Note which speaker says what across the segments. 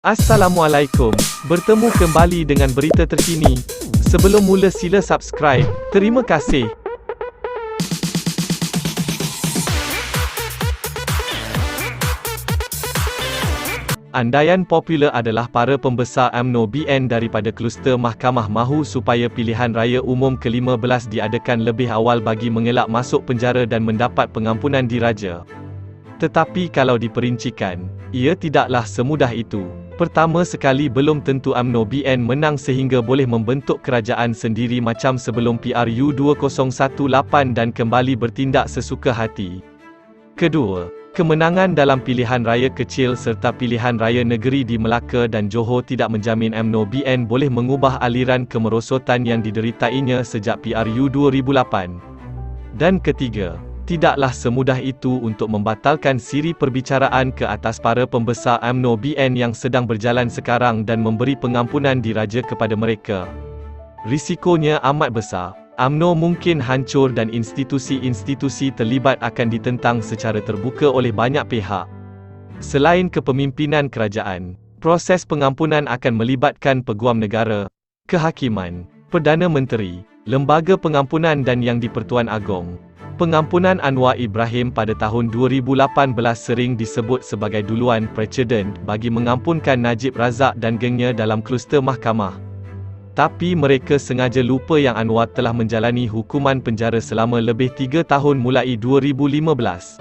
Speaker 1: Assalamualaikum, bertemu kembali dengan berita terkini. Sebelum mula sila subscribe, terima kasih. Andaian popular adalah para pembesar UMNO BN daripada kluster Mahkamah mahu supaya pilihan raya umum ke-15 diadakan lebih awal bagi mengelak masuk penjara dan mendapat pengampunan diraja. Tetapi kalau diperincikan, ia tidaklah semudah itu. Pertama sekali belum tentu UMNO BN menang sehingga boleh membentuk kerajaan sendiri macam sebelum PRU 2018 dan kembali bertindak sesuka hati. Kedua, kemenangan dalam pilihan raya kecil serta pilihan raya negeri di Melaka dan Johor tidak menjamin UMNO BN boleh mengubah aliran kemerosotan yang dideritainya sejak PRU 2008. Dan ketiga, tidaklah semudah itu untuk membatalkan siri perbicaraan ke atas para pembesar UMNO BN yang sedang berjalan sekarang dan memberi pengampunan diraja kepada mereka. Risikonya amat besar. UMNO mungkin hancur dan institusi-institusi terlibat akan ditentang secara terbuka oleh banyak pihak. Selain kepemimpinan kerajaan, proses pengampunan akan melibatkan peguam negara, kehakiman, Perdana Menteri, lembaga pengampunan dan yang di-Pertuan Agong. Pengampunan Anwar Ibrahim pada tahun 2018 sering disebut sebagai duluan presiden bagi mengampunkan Najib Razak dan gengnya dalam kluster mahkamah. Tapi mereka sengaja lupa yang Anwar telah menjalani hukuman penjara selama lebih 3 tahun mulai 2015.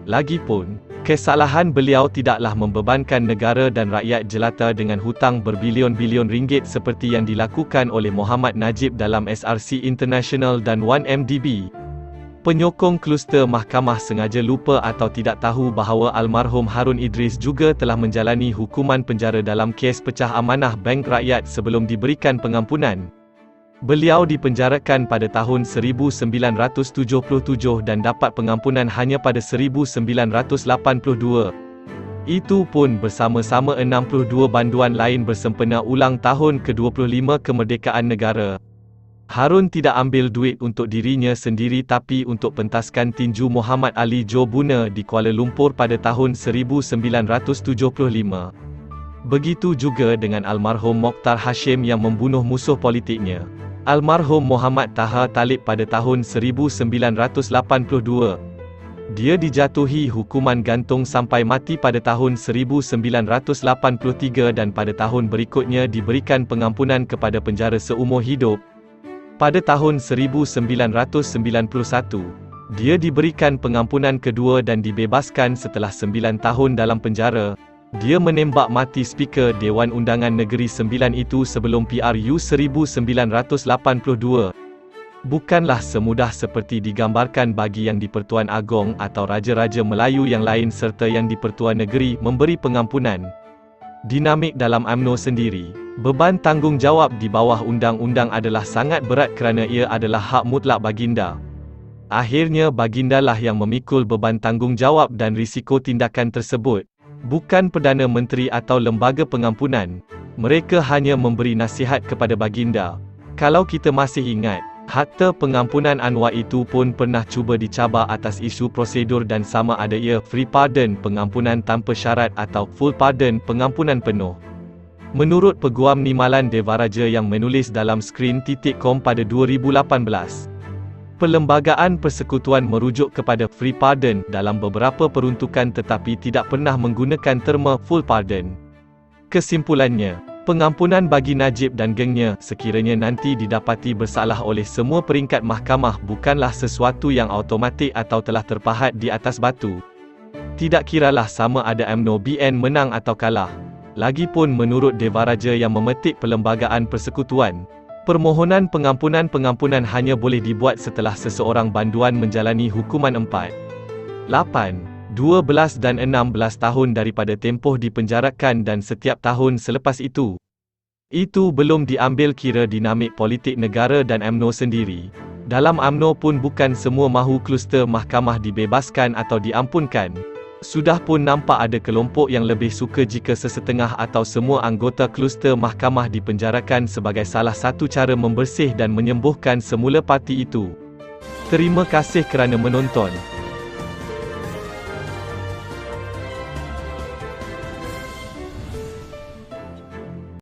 Speaker 1: Lagipun, kesalahan beliau tidaklah membebankan negara dan rakyat jelata dengan hutang berbilion-bilion ringgit seperti yang dilakukan oleh Muhammad Najib dalam SRC International dan 1MDB. Penyokong kluster mahkamah sengaja lupa atau tidak tahu bahawa almarhum Harun Idris juga telah menjalani hukuman penjara dalam kes pecah amanah bank rakyat sebelum diberikan pengampunan. Beliau dipenjarakan pada tahun 1977 dan dapat pengampunan hanya pada 1982. Itu pun bersama-sama 62 banduan lain bersempena ulang tahun ke-25 kemerdekaan negara. Harun tidak ambil duit untuk dirinya sendiri tapi untuk pentaskan tinju Muhammad Ali Joe Buna di Kuala Lumpur pada tahun 1975. Begitu juga dengan almarhum Mokhtar Hashim yang membunuh musuh politiknya, almarhum Muhammad Taha Talib pada tahun 1982. Dia dijatuhi hukuman gantung sampai mati pada tahun 1983 dan pada tahun berikutnya diberikan pengampunan kepada penjara seumur hidup. Pada tahun 1991, dia diberikan pengampunan kedua dan dibebaskan setelah 9 tahun dalam penjara. Dia menembak mati Speaker Dewan Undangan Negeri Sembilan itu sebelum PRU 1982. Bukanlah semudah seperti digambarkan bagi yang di-Pertuan Agong atau Raja-Raja Melayu yang lain serta yang di-Pertuan Negeri memberi pengampunan. Dinamik dalam UMNO sendiri, beban tanggungjawab di bawah undang-undang adalah sangat berat kerana ia adalah hak mutlak baginda. Akhirnya bagindalah yang memikul beban tanggungjawab dan risiko tindakan tersebut, bukan Perdana Menteri atau lembaga pengampunan. Mereka hanya memberi nasihat kepada baginda. Kalau kita masih ingat, harta pengampunan Anwar itu pun pernah cuba dicabar atas isu prosedur dan sama ada ia free pardon pengampunan tanpa syarat atau full pardon pengampunan penuh. Menurut Peguam Nimalan Devaraja yang menulis dalam Screen.com pada 2018, Perlembagaan Persekutuan merujuk kepada free pardon dalam beberapa peruntukan tetapi tidak pernah menggunakan terma full pardon. Kesimpulannya, pengampunan bagi Najib dan gengnya sekiranya nanti didapati bersalah oleh semua peringkat mahkamah bukanlah sesuatu yang automatik atau telah terpahat di atas batu. Tidak kiralah sama ada UMNO BN menang atau kalah. Lagipun menurut Devaraja yang memetik Perlembagaan Persekutuan, permohonan pengampunan hanya boleh dibuat setelah seseorang banduan menjalani hukuman 4, 8, 12 dan 16 tahun daripada tempoh dipenjarakan dan setiap tahun selepas itu. Itu belum diambil kira dinamik politik negara dan UMNO sendiri. Dalam UMNO pun bukan semua mahu kluster mahkamah dibebaskan atau diampunkan. Sudah pun nampak ada kelompok yang lebih suka jika sesetengah atau semua anggota kluster mahkamah dipenjarakan sebagai salah satu cara membersih dan menyembuhkan semula parti itu. Terima kasih kerana menonton.